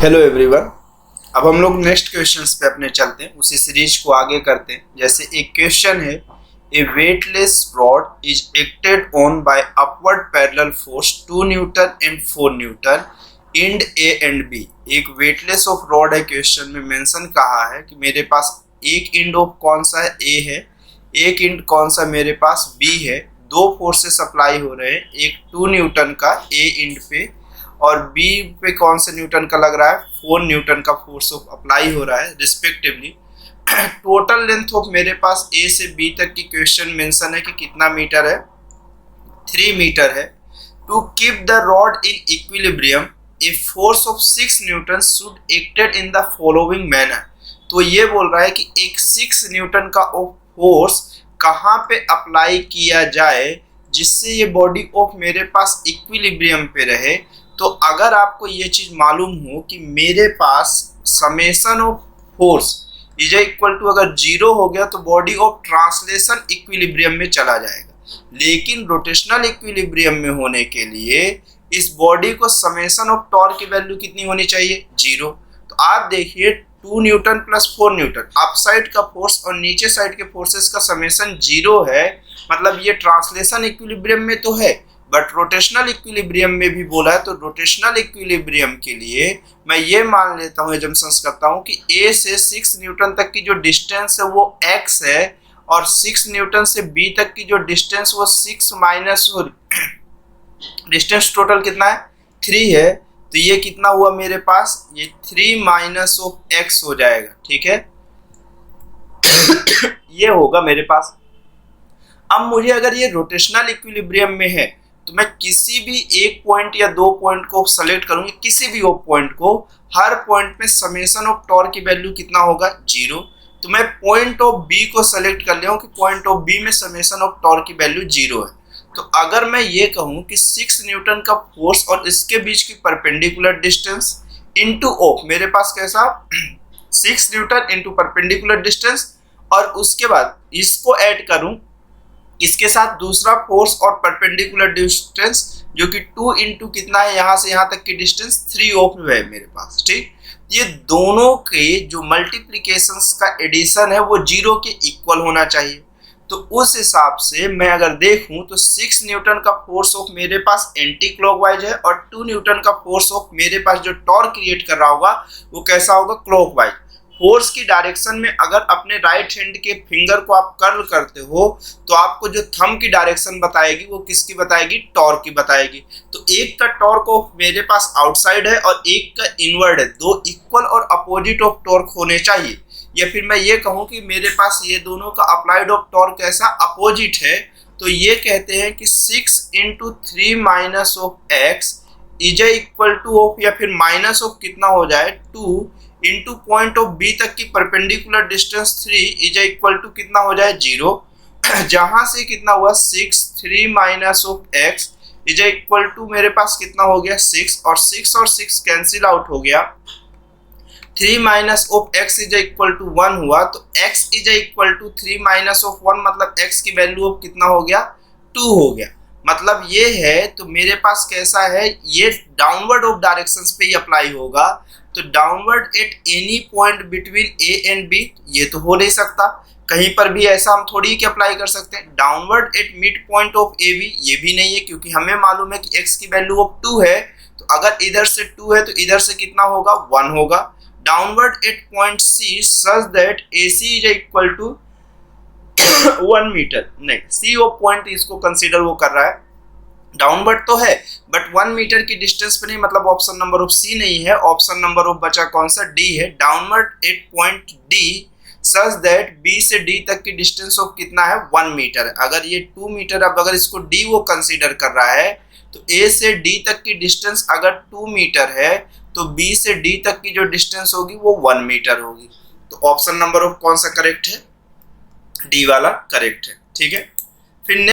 Hello everyone. अब हम लोग नेक्स्ट क्वेश्चंस पे अपने चलते हैं, उसी सीरीज को आगे करते हैं। जैसे एक क्वेश्चन है, a weightless rod is acted on by upward parallel force 2 newton and 4 newton and A and B. एक वेटलेस ऑफ रॉड है, क्वेश्चन में मेंशन कहा है कि मेरे पास एक इंड ऑफ कौन सा है, ए है, एक इंड कौन सा मेरे पास बी है। दो फोर्सेस अप्लाई हो रहे हैं, एक 2 न्यूटन का ए इंड पे और बी पे कौन से न्यूटन का लग रहा है, 4 न्यूटन का फोर्स अप्लाई हो रहा है रिस्पेक्टिवली। टोटल लेंथ ऑफ मेरे पास ए से बी तक की क्वेश्चन मेंशन है कि कितना मीटर है, 3 मीटर है। To keep the rod in equilibrium a force of 6 newton should acted in the following manner. तो ये बोल रहा है कि एक 6 न्यूटन का फोर्स कहाँ पे अप्लाई किया जाए जिससे ये बॉडी ऑफ मेरे पास इक्विलिब्रियम पे रहे। तो अगर आपको ये चीज मालूम हो कि मेरे पास summation of force is equal to अगर 0 हो गया तो बॉडी ऑफ ट्रांसलेशन इक्विलिब्रियम में चला जाएगा, लेकिन रोटेशनल इक्विलिब्रियम में होने के लिए इस बॉडी को समेशन ऑफ टॉर्क की वैल्यू कितनी होनी चाहिए, 0। तो आप देखिए 2 Newton plus 4 Newton, up side का फोर्स और नीचे साइड के फोर्सेस का समेशन 0 है, मतलब ये ट्रांसलेशन इक्विलिब्रियम में तो है बट रोटेशनल इक्विलिब्रियम में भी बोला है। तो रोटेशनल इक्विलिब्रियम के लिए मैं ये मान लेता हूँ, एजम्पशंस करता हूँ कि ए से 6 न्यूटन तक की जो डिस्टेंस है वो x है और 6 न्यूटन से b तक की जो डिस्टेंस वो 6 माइनस डिस्टेंस टोटल कितना है, 3 है। तो ये कितना हुआ मेरे पास, ये 3 माइनस ऑफ x हो जाएगा, ठीक है। ये होगा मेरे पास। अब मुझे अगर ये रोटेशनल इक्विलिब्रियम में है तो मैं किसी भी एक पॉइंट या दो पॉइंट को सेलेक्ट करूंगी, किसी भी पॉइंट को, हर पॉइंट में समेशन ऑफ टॉर्क की वैल्यू कितना होगा, 0। तो मैं पॉइंट ऑफ बी को सेलेक्ट कर लिया हूं कि पॉइंट ऑफ बी में समेशन ऑफ टॉर्क की वैल्यू 0 है। तो अगर मैं ये कहूं कि 6 न्यूटन का फोर्स और इसके बीच की परपेंडिकुलर डिस्टेंस इनटू ऑफ मेरे पास कैसा 6 न्यूटन इनटू परपेंडिकुलर डिस्टेंस, और उसके बाद इसको ऐड करूं इसके साथ दूसरा फोर्स और परपेंडिकुलर डिस्टेंस जो कि 2 इंटू कितना है, यहाँ से यहाँ तक की डिस्टेंस 3 ऑफ है मेरे पास, ठीक। ये दोनों के जो मल्टीप्लिकेशंस का एडिशन है वो 0 के इक्वल होना चाहिए। तो उस हिसाब से मैं अगर देखूं तो 6 न्यूटन का फोर्स ऑफ मेरे पास एंटी क्लॉकवाइज है और 2 न्यूटन का फोर्स ऑफ मेरे पास जो टॉर्क क्रिएट कर रहा होगा वो कैसा होगा, क्लॉकवाइज। फोर्स की डायरेक्शन में अगर अपने राइट हैंड के फिंगर को आप कर्ल करते हो तो आपको जो थंब की डायरेक्शन बताएगी वो किसकी बताएगी, टॉर्क की बताएगी। तो एक का टॉर्क ऑफ मेरे पास आउटसाइड है और एक का इनवर्ड है, दो इक्वल और अपोजिट ऑफ टॉर्क होने चाहिए। या फिर मैं ये कहूँ कि मेरे पास ये दोनों का अप्लाइड ऑफ टॉर्क कैसा, अपोजिट है। तो ये कहते हैं कि 6 into 3 minus of x is equal two of, या फिर माइनस ऑफ कितना हो जाए 2 इंटू पॉइंट ऑफ बी तक की perpendicular distance 3 is equal to कितना हो जाए 0। जहां से कितना हुआ 6, 3 minus of x is equal to मेरे पास कितना हो गया 6, और 6 कैंसिल आउट हो गया। 3 minus of x is equal to 1 हुआ, तो x is equal to 3 minus of 1, मतलब x की वैल्यू ऑफ कितना हो गया 2 हो गया। मतलब ये है, तो मेरे पास कैसा है, ये डाउनवर्ड ऑफ डायरेक्शंस पे ही अप्लाई होगा। तो downward at any point between A and B, ये तो हो नहीं सकता, कहीं पर भी ऐसा हम थोड़ी कि अप्लाई कर सकते हैं। Downward at mid point of A B, ये भी नहीं है, क्योंकि हमें मालूम है कि x की वैल्यू ऑफ 2 है। तो अगर इधर से 2 है तो इधर से कितना होगा, 1 होगा। Downward at point C such that A C is equal to 1 metre, नहीं सी ऑफ पॉइंट इसको कंसीडर वो कर रहा है, डाउनवर्ड तो है बट 1 मीटर की डिस्टेंस पे नहीं, मतलब ऑप्शन नंबर ऑफ सी नहीं है, ऑप्शन नंबर ऑफ बचा कौन सा, डी है। Downward at point D such that B से डी तक की डिस्टेंस ऑफ कितना है, 1 मीटर। अगर ये 2 मीटर, अब अगर इसको डी वो कंसीडर कर रहा है तो ए से डी तक की डिस्टेंस अगर 2 मीटर है तो बी से डी तक की जो डिस्टेंस होगी वो 1 मीटर होगी। तो ऑप्शन नंबर ऑफ कौन सा करेक्ट है, डी वाला करेक्ट है, ठीक है। फिर